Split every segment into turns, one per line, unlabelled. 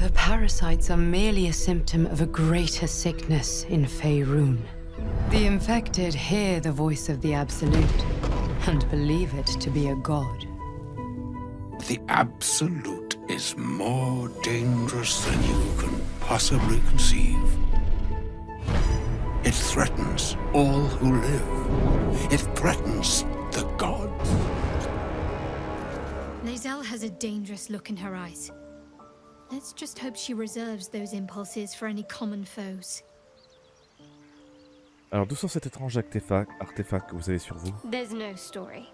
The parasites are merely a symptom of a greater sickness in Faerun. The infected hear the voice of the Absolute and believe it to be a god.
The Absolute is more dangerous than you can possibly conceive. It threatens all who live. It threatens the gods.
Lae'zel has a dangerous look in her eyes. Let's just hope she reserves those impulses for any common foes.
Alors, d'où sort cet étrange artefact que vous avez sur vous?
There's no story.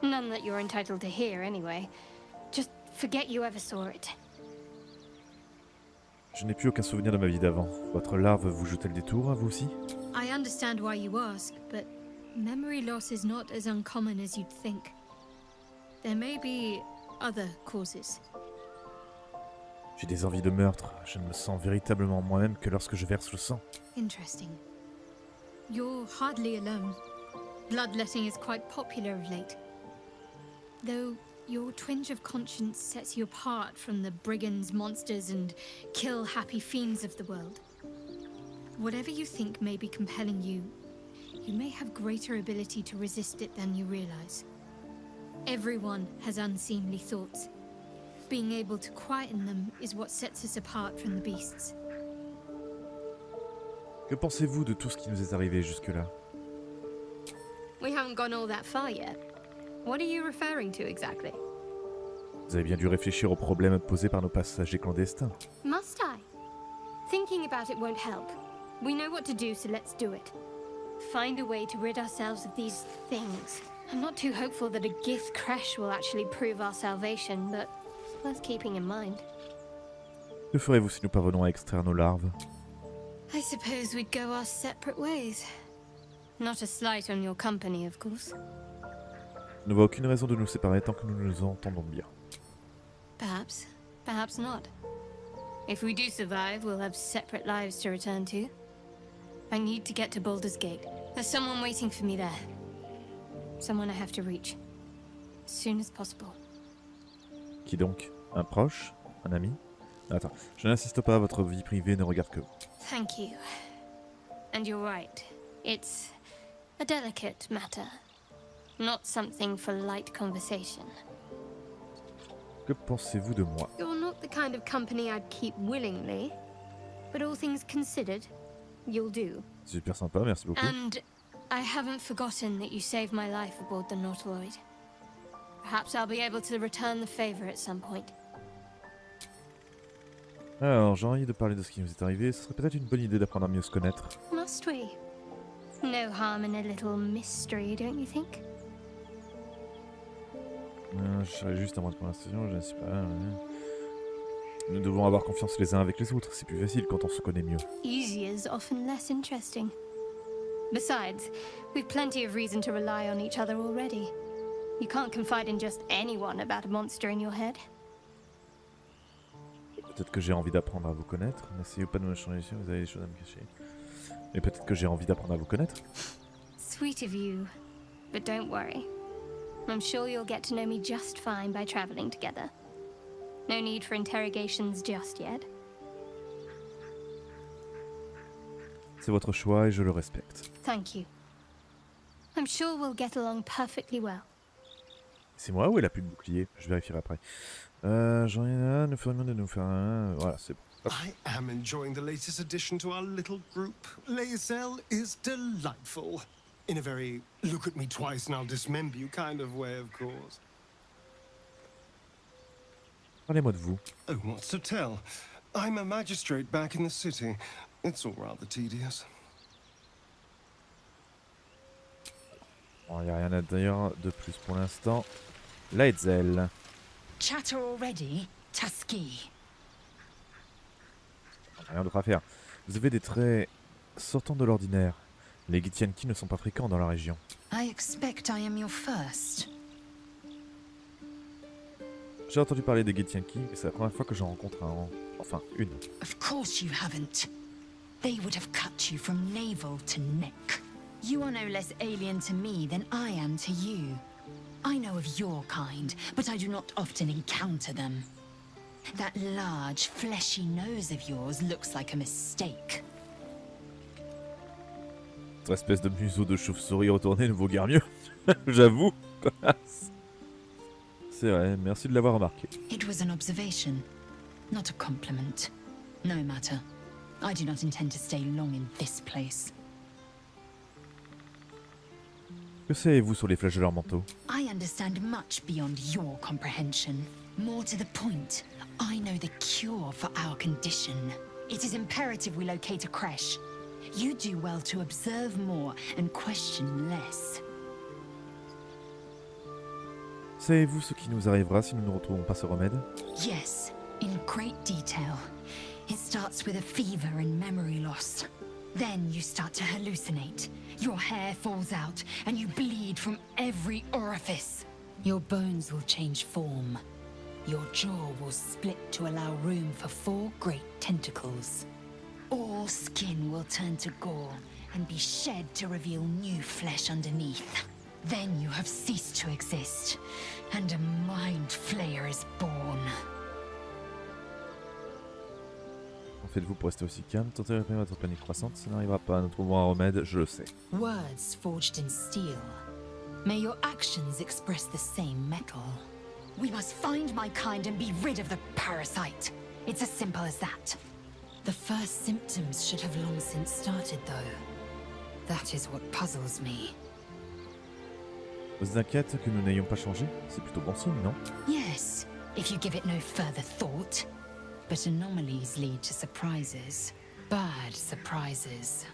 None that you're entitled to hear, anyway. Just forget you ever saw it.
Je n'ai plus aucun souvenir de ma vie d'avant. Votre larve vous joue-t-elle des tours, à vous aussi?
I understand why you ask, but memory loss is not as uncommon as you'd think. There may be other causes.
J'ai des envies de meurtre. Je ne me sens véritablement moi-même que lorsque je verse le sang.
Interesting. You're hardly alone. Bloodletting is quite popular of late. Though your twinge of conscience sets you apart from the brigands, monsters, and kill-happy fiends of the world. Whatever you think may be compelling you, you may have greater ability to resist it than you realize. Everyone has unseemly thoughts. Being able to quieten them is what sets us apart from the beasts.
Que pensez-vous de tout ce qui nous est arrivé jusque-là?
We haven't gone all that far yet. What are you referring to exactly?
Vous avez bien dû réfléchir aux problèmes posés par nos passagers clandestins.
Must I? Thinking about it won't help. We know what to do, so let's do it. Find a way to rid ourselves of these things. I'm not too hopeful that a Gith crash will actually prove our salvation, but worth keeping in mind.
Que ferez-vous si nous parvenons à extraire nos larves?
I suppose we'd go our separate ways. Not a slight on your company, of course.
Je ne vois aucune raison de nous séparer tant que nous nous entendons bien.
Perhaps, perhaps not. If we do survive, we'll have separate lives to return to. I need to get to Baldur's Gate. There's someone waiting for me there. Someone I have to reach. As soon as possible.
Qui donc? Un proche? Un ami? Attends, je n'insiste pas, votre vie privée ne regarde que vous.
Thank you. And you're right. It's a delicate matter. Not something for light conversation.
Que pensez-vous de moi?
You're not the kind of company I'd keep willingly. But all things considered, you'll do.
Super sympa, merci beaucoup.
And I haven't forgotten that you saved my life aboard the Nautiloid. Perhaps I'll be able to return the favor at some point.
Alors, j'ai envie de parler de ce qui nous est arrivé. Ce serait peut-être une bonne idée d'apprendre à mieux se connaître.
Must we? No harm in a little mystery, don't you think?
Je serais juste à moi de conversation, je ne sais pas. Nous devons avoir confiance les uns avec les autres. C'est plus facile quand on se connaît mieux.
Easier's often less interesting. Besides, we've plenty of reason to rely on each other already. You can't confide in just anyone about a monster in your head.
Peut-être que j'ai envie d'apprendre à vous connaître. N'essayez pas de me changer ici, vous avez des choses à me cacher. Mais peut-être que j'ai envie d'apprendre à vous connaître.
Sweet of you, but don't worry. I'm sure you'll get to know me just fine by traveling together. No need for interrogations just yet.
C'est votre choix et je le respecte.
Thank you. I'm sure we'll get along perfectly well.
C'est moi ou elle a plus de bouclier? Je vérifierai après. J'en ai un, nous ferions de nous faire un. Voilà, c'est bon. Hop.
I am enjoying the latest addition to our little group. Lae'zel is delightful. In a very look at me twice and I'll dismember you kind of way, of course.
Parlez-moi de vous.
Oh, what's to tell? I'm a magistrate back in the city. It's all rather tedious.
Bon, y a rien à dire de plus pour l'instant. Lae'zel.
Chatter already, Tusky.
Rien d'autre à faire. Vous avez des traits sortant de l'ordinaire. Les Githyanki ne sont pas fréquents dans la région.
I expect I am your first.
J'ai entendu parler des Githyanki et c'est la première fois que j'en rencontre un. Enfin, une.
Of course you haven't. They would have cut you from navel to neck. You are no less alien to me than I am to you. I know of your kind, but I do not often encounter them. That large, fleshy nose of yours looks like a mistake.
Cette espèce de museau de chauve-souris retourné ne vaut guère mieux. J'avoue. C'est vrai, merci de l'avoir remarqué.
It was an observation, not a compliment. No matter. I do not intend to stay long in this place.
Que savez-vous sur les flagelleurs mentaux?
I understand much beyond your comprehension. More to the point, I know the cure for our condition. It is imperative we locate a crèche. You do well to observe more and question less.
Savez-vous ce qui nous arrivera si nous ne retrouvons pas ce remède?
Yes, in great detail. It starts with a fever and memory loss. Then you start to hallucinate. Your hair falls out and you bleed from every orifice. Your bones will change form. Your jaw will split to allow room for 4 great tentacles. All skin will turn to gore and be shed to reveal new flesh underneath. Then you have ceased to exist, and a mind flayer is born.
En faites-vous pour rester aussi calme? Tentez de réprimer votre panique croissante, ça n'arrivera pas. Nous trouverons un remède, je le sais.
Words forged in steel. May your actions express the same metal. We must find my kind and be rid of the parasite. It's as simple as that. The first symptoms should have long since started, though. That is what puzzles me.
Vous inquiète que nous n'ayons pas changé? C'est plutôt bon signe, non?
Yes, if you give it no further thought. But anomalies lead to surprises. Bad surprises.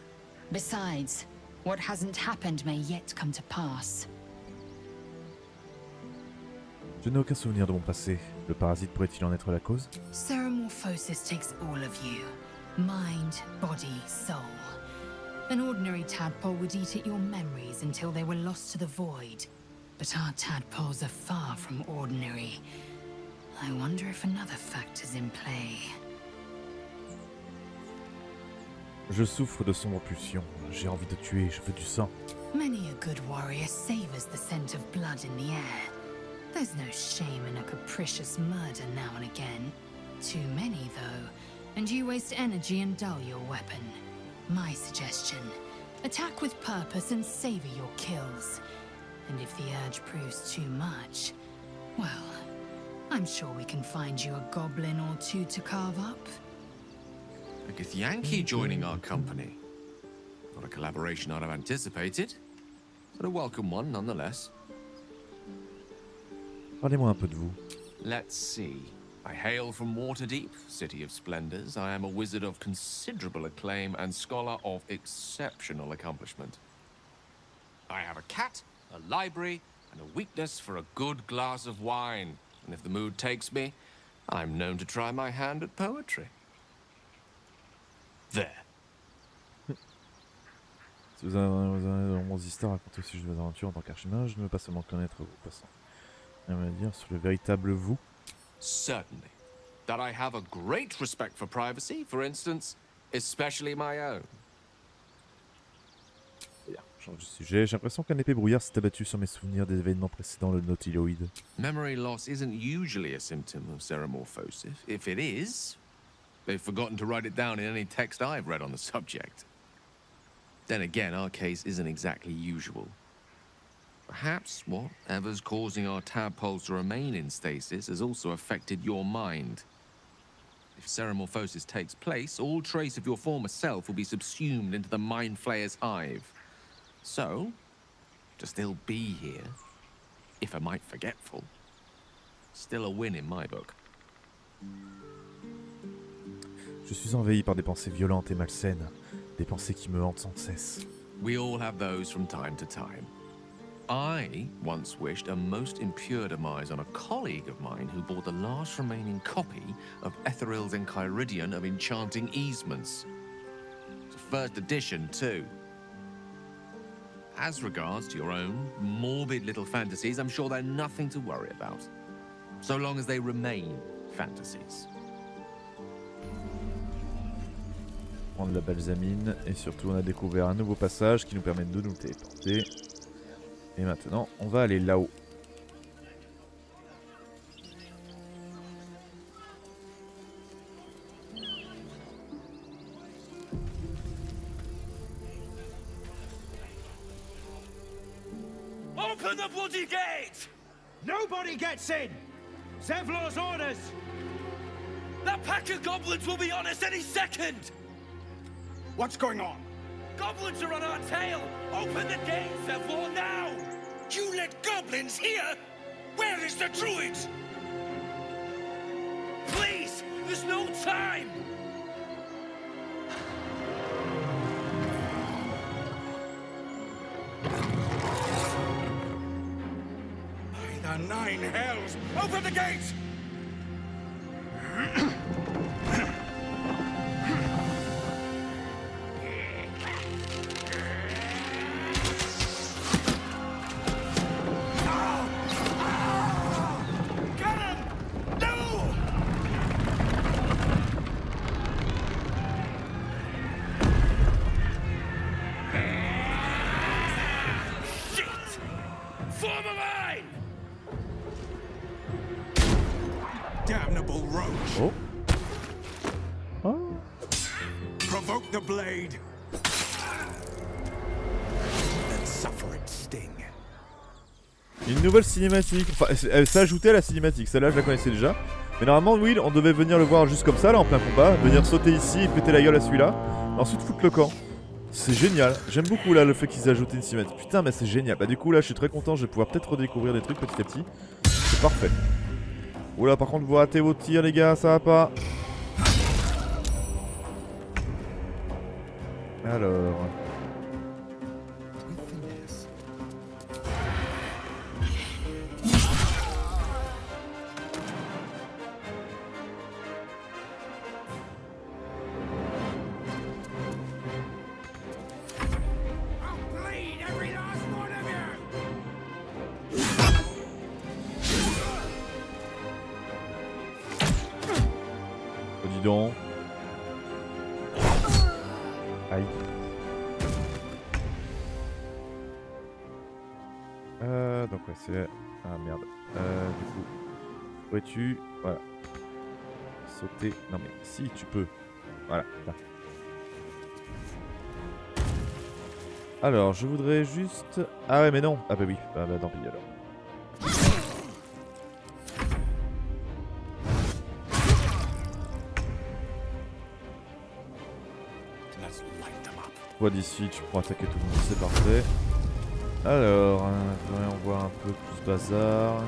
Besides, what hasn't happened may yet come to pass.
Je n'ai aucun souvenir de mon passé. Le parasite pourrait-il en être la cause?
Ceramorphosis takes all of you. Mind, body, soul. An ordinary tadpole would eat at your memories until they were lost to the void. But our tadpoles are far from ordinary. I wonder if another factor's in play.
Je souffre de sombres pulsions. J'ai envie de tuer, je veux du sang.
Many a good warrior savors the scent of blood in the air. There's no shame in a capricious murder now and again. Too many, though, and you waste energy and dull your weapon. My suggestion, attack with purpose and savor your kills. And if the urge proves too much, well, I'm sure we can find you a goblin or two to carve up.
A Githyanki joining our company. Not a collaboration I'd have anticipated, but a welcome one nonetheless.
Parlez-moi un peu de vous.
Let's see. I hail from Waterdeep, city of splendors. I am a wizard of considerable acclaim and scholar of exceptional accomplishment. I have a cat, a library, and a weakness for a good glass of wine. And if the mood takes me, I'm known to try my hand at poetry. There.
Si vous avez de nombreuses histoires à raconter au sujet de vos aventures en tant qu'archimage, je ne veux pas seulement connaître vos poissons. Rien à dire sur le véritable vous.
Certainly. That I have a great respect for privacy, for instance, especially my own.
Bien, change de sujet. J'ai l'impression qu'un épée brouillard s'est abattu sur mes souvenirs des événements précédents le nautiloïde.
Memory loss isn't usually a symptom of ceramorphosis. If it is, they've forgotten to write it down in any text I've read on the subject. Then again, our case isn't exactly usual. Perhaps whatever's causing our tadpoles to remain in stasis has also affected your mind. If ceramorphosis takes place, all trace of your former self will be subsumed into the Mind Flayer's hive. So, to still be here, if a mite forgetful, still a win in my book.
Je suis envahi par des pensées violentes et malsaines, des pensées qui me hantent sans cesse.
We all have those from time to time. I once wished a most impure demise on a colleague of mine who bought the last remaining copy of Etheril's Enchiridion of Enchanting Easements. It's a first edition, too. As regards to your own morbid little fantasies, I'm sure they're nothing to worry about. So long as they remain fantasies.
Prendre la balsamine, et surtout on a découvert un nouveau passage qui nous permet de nous téléporter. Et maintenant, on va aller là-haut.
Open the bloody gate!
Nobody gets in! Zevlor's orders!
That pack of goblins will be on us any second!
What's going on?
Goblins are on our tail! Open the gate, Zevlor, now!
You let goblins here? Where is the druid?
Please! There's no time!
By the 9 hells! Open the gates! Damnable roach!
Oh. Oh.
Provoke the blade! And suffer its sting.
Une nouvelle cinématique. Enfin, elle s'est ajoutée à la cinématique. Celle-là, je la connaissais déjà. Mais normalement, Wyll, on devait venir le voir juste comme ça, là, en plein combat. Venir sauter ici et péter la gueule à celui-là. Ensuite, foutre le camp. C'est génial. J'aime beaucoup, là, le fait qu'ils aient ajouté une cinématique. Putain, mais c'est génial. Bah, du coup, là, je suis très content. Je vais pouvoir peut-être redécouvrir des trucs petit à petit. C'est parfait. Oula, par contre, vous ratez vos tirs, les gars, ça va pas. Alors. Donc. Aïe. Donc ouais c'est... Ah merde. Du coup... Pourrais-tu... Voilà. Sauter... Non mais si tu peux. Voilà. Là. Alors je voudrais juste... Ah ouais mais non. Ah bah oui. Bah tant pis alors. D'ici, tu pourras attaquer tout le monde, c'est parfait. Alors, on voit un peu tout ce bazar.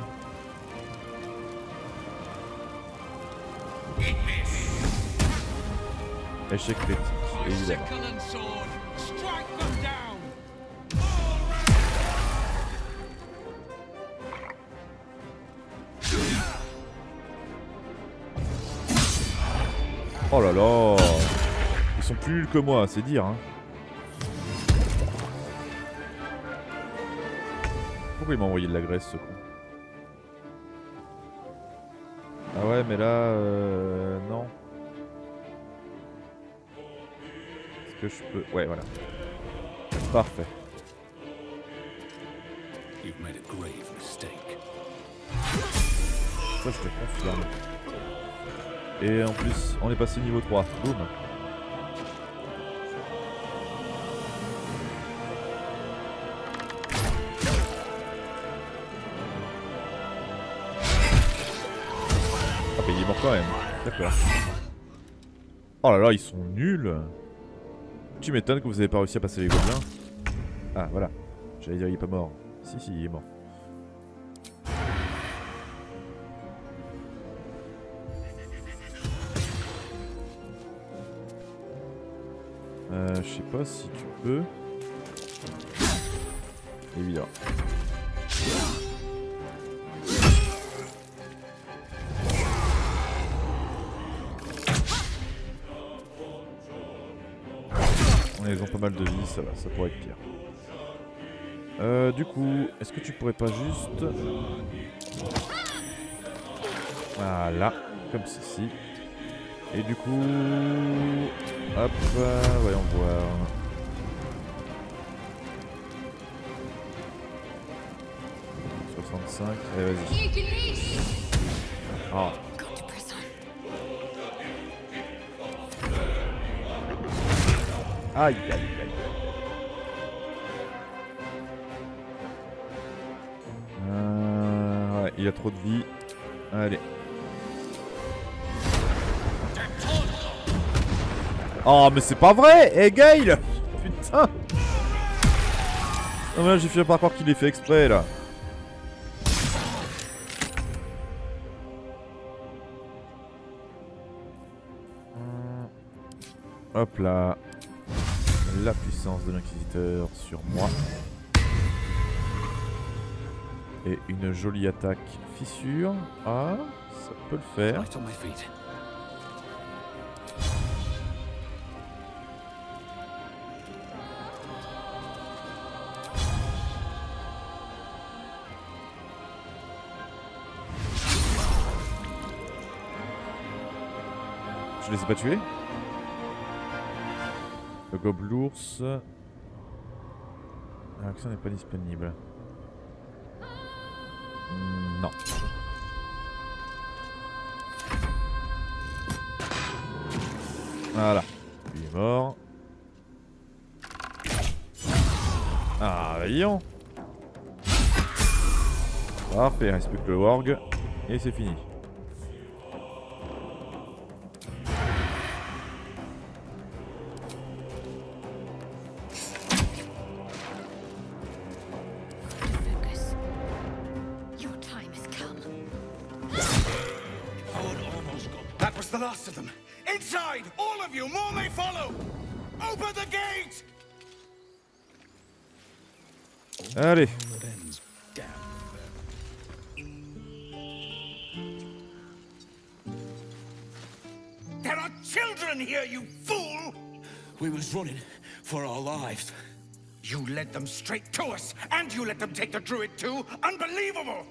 Échec critique, évidemment. Oh là là, ils sont plus nuls que moi, c'est dire hein. Pourquoi il m'a envoyé de la graisse ce con? Ah ouais mais là non. Est-ce que je peux... Ouais voilà. Parfait. Ça je te confirme. Et en plus on est passé niveau 3. Boum. Il est mort quand même, d'accord. Oh là là, ils sont nuls. Tu m'étonnes que vous avez pas réussi à passer les gobelins. Ah voilà, j'allais dire il est pas mort. Si si, il est mort. Je sais pas si tu peux. Évidemment. Ils ont pas mal de vie, ça va, ça pourrait être pire. Du coup, est-ce que tu pourrais pas juste... Voilà, comme ceci. Et du coup... Hop, voyons voir. Allez, vas-y. Ah. Aïe, aïe, aïe. Il a trop de vie. Allez. Oh mais c'est pas vrai. Eh Gail. Putain. Non mais là j'ai fini par croire qu'il est fait exprès là. Hop là. La puissance de l'inquisiteur sur moi. Et une jolie attaque fissure. Ah, ça peut le faire. Je les ai pas tués. Le gobelours. L'action n'est pas disponible. Non. Voilà. Il est mort. Ah, voyons. Parfait, il reste plus que le warg. Et c'est fini. Allez.
There are children here, you fool!
We was running for our lives.
You led them straight to us, and you let them take the druid too? Unbelievable!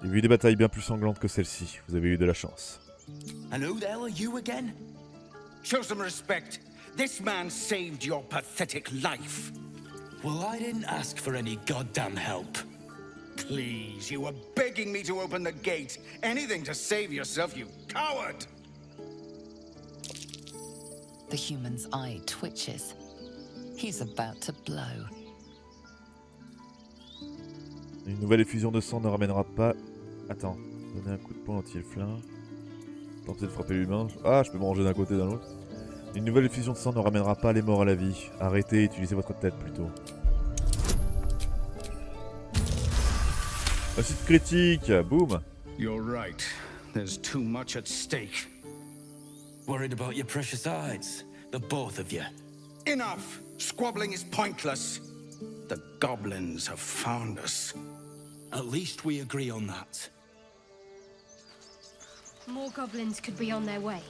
J'ai vu des batailles bien plus sanglantes que celle-ci. Vous avez eu de la chance.
And who the hell are you again?
Show some respect. This man saved your pathetic life.
Well, I didn't ask for any goddamn help.
Please, you were begging me to open the gate. Anything to save yourself, you coward!
The human's eye twitches. He's about to blow.
Une nouvelle effusion de sang ne ramènera pas... Attends, donner un coup de poing anti-flin. Tenter de frapper l'humain. Ah, je peux me ranger d'un côté et d'un autre. Une nouvelle effusion de sang ne ramènera pas les morts à la vie. Arrêtez, utilisez votre tête plutôt. Acide critique, boum.
You're right. There's too much at stake.
Worried about your precious hides, the both of you.
Enough! Squabbling is pointless. The goblins have found us.
At least we agree on that.
More goblins could be on their way.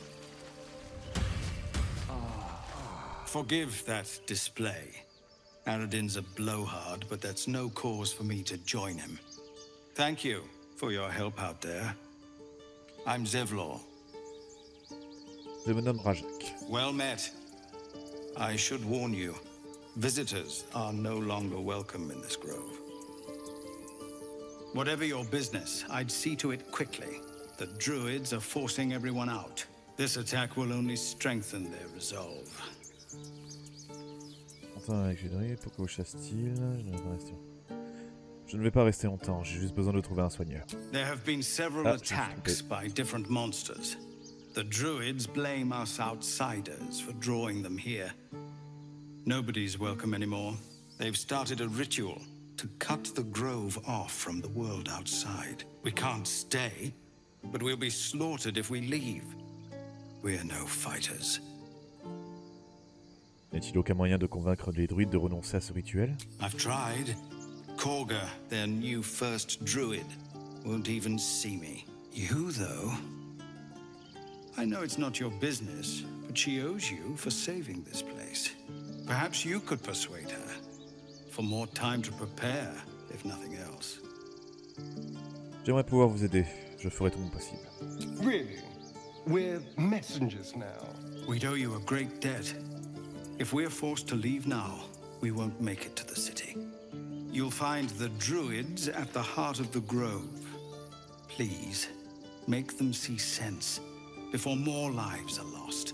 Forgive that display. Aradin's a blowhard, but that's no cause for me to join him. Thank you for your help out there. I'm Zevlor.
Je me nomme Rajak.
Well met. I should warn you, visitors are no longer welcome in this grove. Whatever your business, I'd see to it quickly. The druids are forcing everyone out. This attack will only strengthen their resolve.
Avec pourquoi chasse-t-il? Je ne vais pas rester longtemps, j'ai juste besoin de trouver un soigneur.
There have been several attacks by different monsters. The druids blame us outsiders for drawing them here. Nobody's welcome anymore. They've started a ritual to cut the grove off from the world outside. We can't stay, but we'll be slaughtered if we leave. We're no fighters.
N'est-il aucun moyen de convaincre les druides de renoncer à ce rituel?
I've tried. Korga, their new first druid, won't even see me. You, though... I know it's not your business, but she owes you for saving this place. Perhaps you could persuade her. For more time to prepare, if nothing else.
J'aimerais pouvoir vous aider. Je ferai tout mon possible.
Really? We're messengers now. We'd owe you a great debt. If we're forced to leave now, we won't make it to the city. You'll find the druids at the heart of the grove. Please, make them see sense before more lives are lost.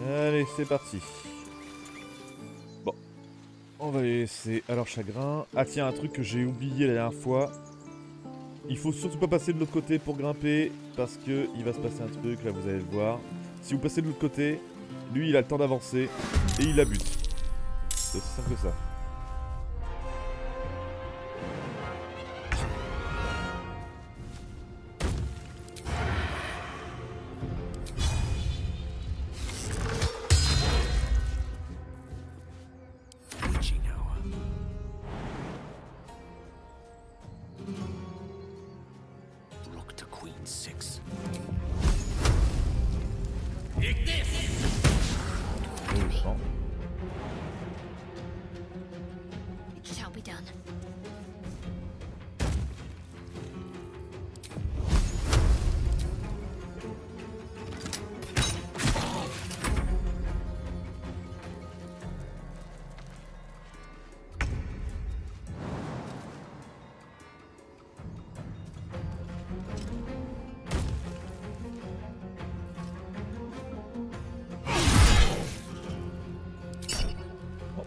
Allez, c'est parti. Bon. On va les laisser à leur chagrin. Ah tiens, un truc que j'ai oublié la dernière fois. Il faut surtout pas passer de l'autre côté pour grimper. Parce que il va se passer un truc, là vous allez le voir. Si vous passez de l'autre côté, lui il a le temps d'avancer. Et il la bute. C'est aussi simple que ça.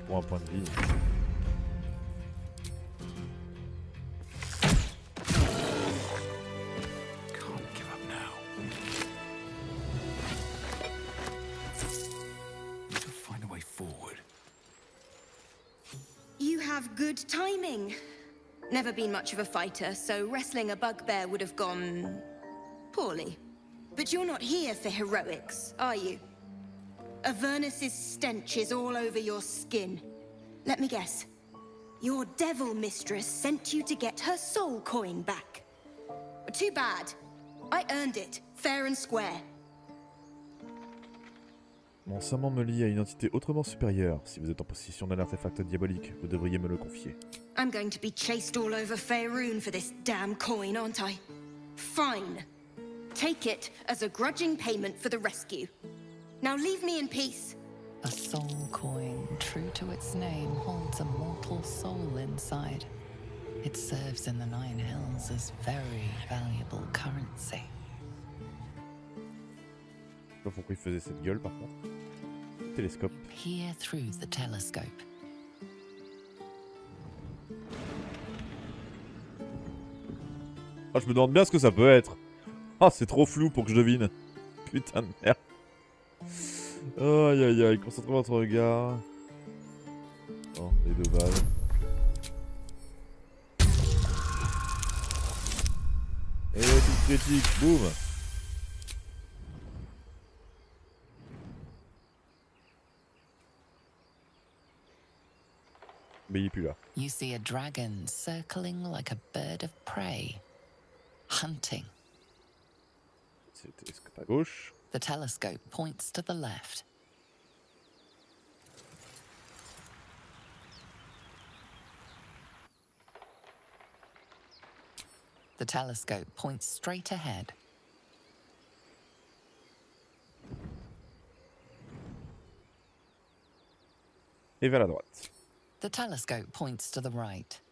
Pour un point de vie.
You have good timing. Never been much of a fighter, so wrestling a bugbear would have gone poorly. But you're not here for heroics, are you? Avernus's stench is all over your skin. Let me guess. Your devil mistress sent you to get her soul coin back. Too bad. I earned it, fair and square.
Mon serment me lie à une entité autrement supérieure. Si vous êtes en possession d'un artefact diabolique, vous devriez me le confier.
I'm going to be chased all over Faerun for this damn coin, aren't I? Fine. Take it as a grudging payment for the rescue. Now leave me in peace.
A soul coin, true to its name, holds a mortal soul inside. It serves in the Nine Hills as very valuable currency.
Je sais pas pourquoi il faisait cette gueule par contre. Télescope.
Peer through the telescope.
Ah, je me demande bien ce que ça peut être. Ah, c'est trop flou pour que je devine. Putain de merde. Aïe aïe aïe, concentrez votre regard. Oh, les deux balles. Et toute critique, boum. Mais il est plus là.
You see a dragon circling like a bird of prey, hunting.
C'est le télescope à gauche.
The telescope points to the left. The telescope points straight ahead.
Et vers la droite.
The telescope points to the right.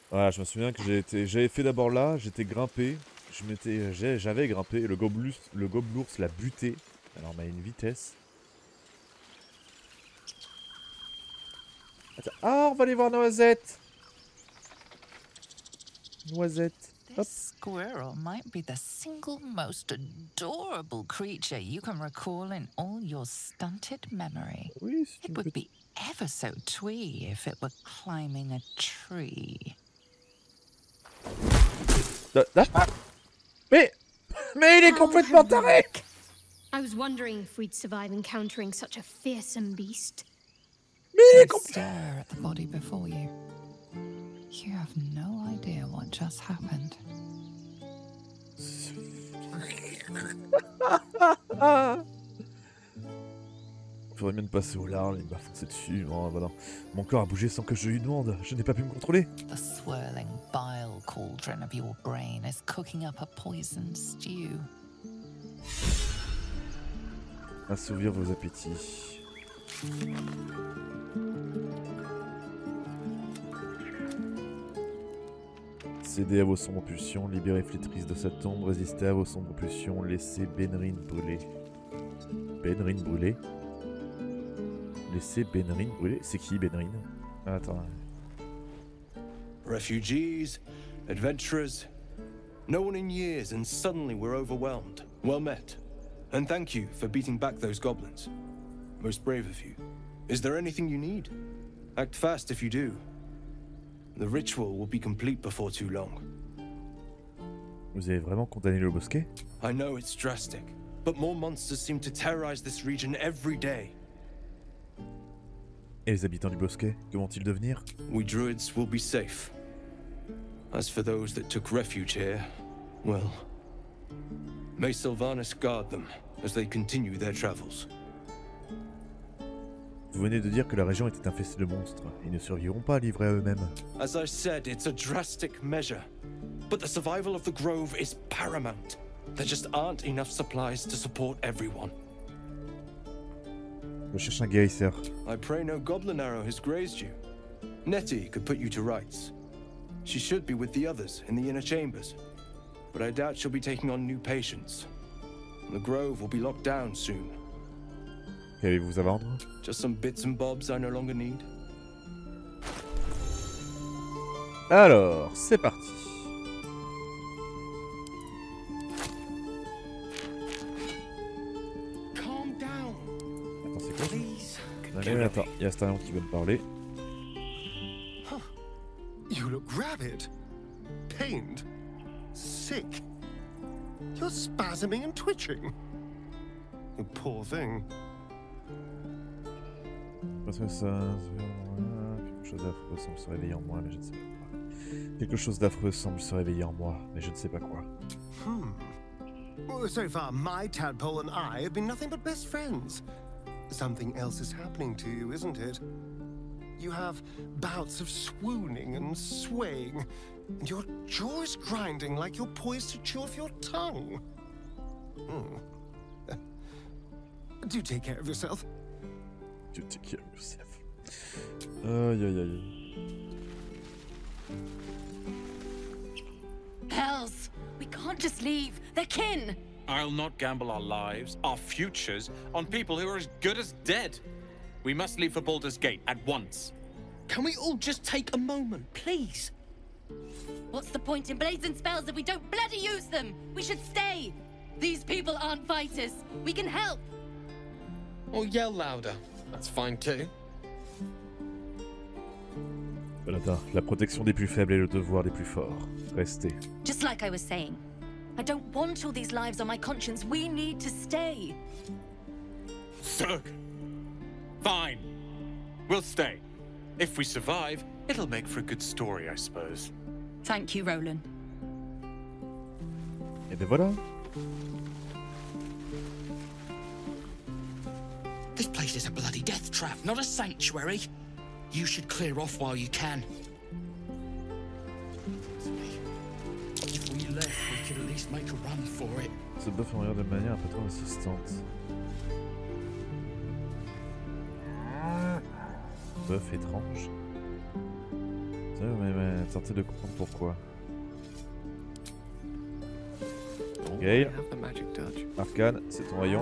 Voilà, je me souviens que j'avais fait d'abord là, j'étais grimpé, j'avais grimpé, le gobelours l'a buté, alors on a une vitesse. Attends. Ah, on va aller voir Noisette. Noisette. Hop.
This squirrel might be the single most adorable creature you can recall in all your stunted memory.
Oui,
it would be ever so twee if it were climbing a tree.
Mais il est complètement taré.
I was wondering if we'd survive encountering such a fearsome beast.
Mais il est complètement...
Stare at the body before you. You have no idea what just happened.
Faudrait bien de passer au large, il m'a foncé dessus. Oh, bah non. Mon corps a bougé sans que je lui demande. Je n'ai pas pu me contrôler.
The swirling bile cauldron of your brain is cooking up a poison stew.
Assouvir vos appétits. Cédez à vos sombres pulsions, libérez Flétris de sa tombe, résistez à vos sombres pulsions, laissez Benrin brûler. Benrin brûler? Laissez Benrin brûler? C'est qui Benrin? Ah, attends.
Refugees, adventurers, no one in years, and suddenly we're overwhelmed. Well met. And thank you for beating back those goblins. Most brave of you. Is there anything you need? Act fast if you do. The ritual will be complete before too long.
Vous avez vraiment condamné le bosquet?
I know it's drastic, but more monsters seem to terrorize this region every day.
Et les habitants du bosquet, que vont-ils devenir?
We druids will be safe. As for those that took refuge here, well, may Sylvanas guard them as they continue their travels.
Vous venez de dire que la région était infestée de monstres. Ils ne survivront pas livrés à eux-mêmes.
As I said, it's a drastic measure. But the survival of the grove is paramount. There just aren't enough supplies to support everyone.
Je cherche un guérisseur.
I pray no goblin arrow has grazed you. Nettie could put you to rights. She should be with the others in the inner chambers. But I doubt she'll be taking on new patients. The grove will be locked down soon.
Qu'avez-vous à vendre?
Just some bits and bobs I no longer need.
Alors, c'est parti.
Calm down.
Attends, c'est quoi?
Please.
Non, mais attends, il y a Starion qui veut me parler.
Huh. You look rabid, pained, sick. You're spasming and twitching. You poor thing.
Parce que ça... Quelque chose d'affreux semble se réveiller en moi, mais je ne sais pas quoi. Quelque chose d'affreux semble se réveiller en moi, mais je ne sais pas quoi.
Well, so far, my tadpole and I have been nothing but best friends. Something else is happening to you, isn't it? You have bouts of swooning and swaying, and your jaw is grinding like you're poised to chew off your tongue. Do take care of yourself.
You take care of yourself. Aïe aïe aïe.
Hells! We can't just leave. They're kin!
I'll not gamble our lives, our futures, on people who are as good as dead. We must leave for Baldur's Gate at once.
Can we all just take a moment, please?
What's the point in blazing spells if we don't bloody use them? We should stay! These people aren't fighters. We can help!
Or yell louder. That's fine too.
Voilà, la protection des plus faibles est le devoir des plus forts. Restez.
Just like I was saying, I don't want all these lives on my conscience. We need to stay.
Sug! Fine. We'll stay. If we survive, it'll make for a good story, I suppose.
Thank you, Roland.
Et ben voilà.
This place is a bloody death trap, not a sanctuary. You should clear off while you can. If we left, we could at least make a run for it.
Ce buff en regarde de manière un peu trop insistante. Buff étrange. Mais tentez de comprendre pourquoi. Gale. Arcane, c'est ton rayon.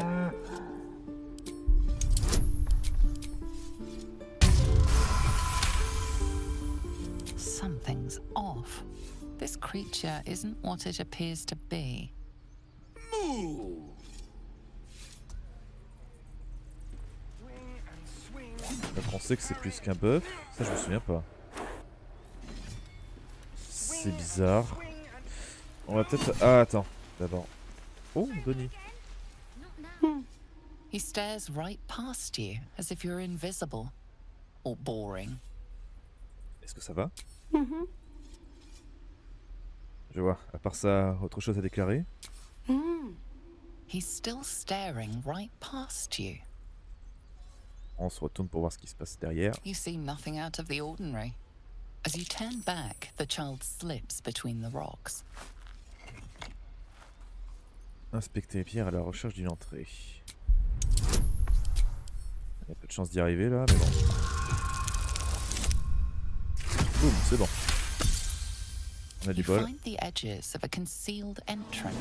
Something's off. This creature isn't what it appears to be.
Donc on sait que c'est plus qu'un buff. Ça je me souviens pas. C'est bizarre. On va peut-être... Ah attends, d'abord. Oh, Denis.
He stares right past you, as if you're invisible. Or boring.
Est-ce que ça va? Je vois. À part ça, autre chose à déclarer?
He's still staring right past you.
On se retourne pour voir ce qui se passe derrière.
You see nothing out of the ordinary. As you turn back, the child slips between the rocks.
Inspecter les pierres à la recherche d'une entrée. Il y a peu de chance d'y arriver là, mais bon. Boum, c'est bon. On a du
You
bol.
find the edges of a concealed entrance.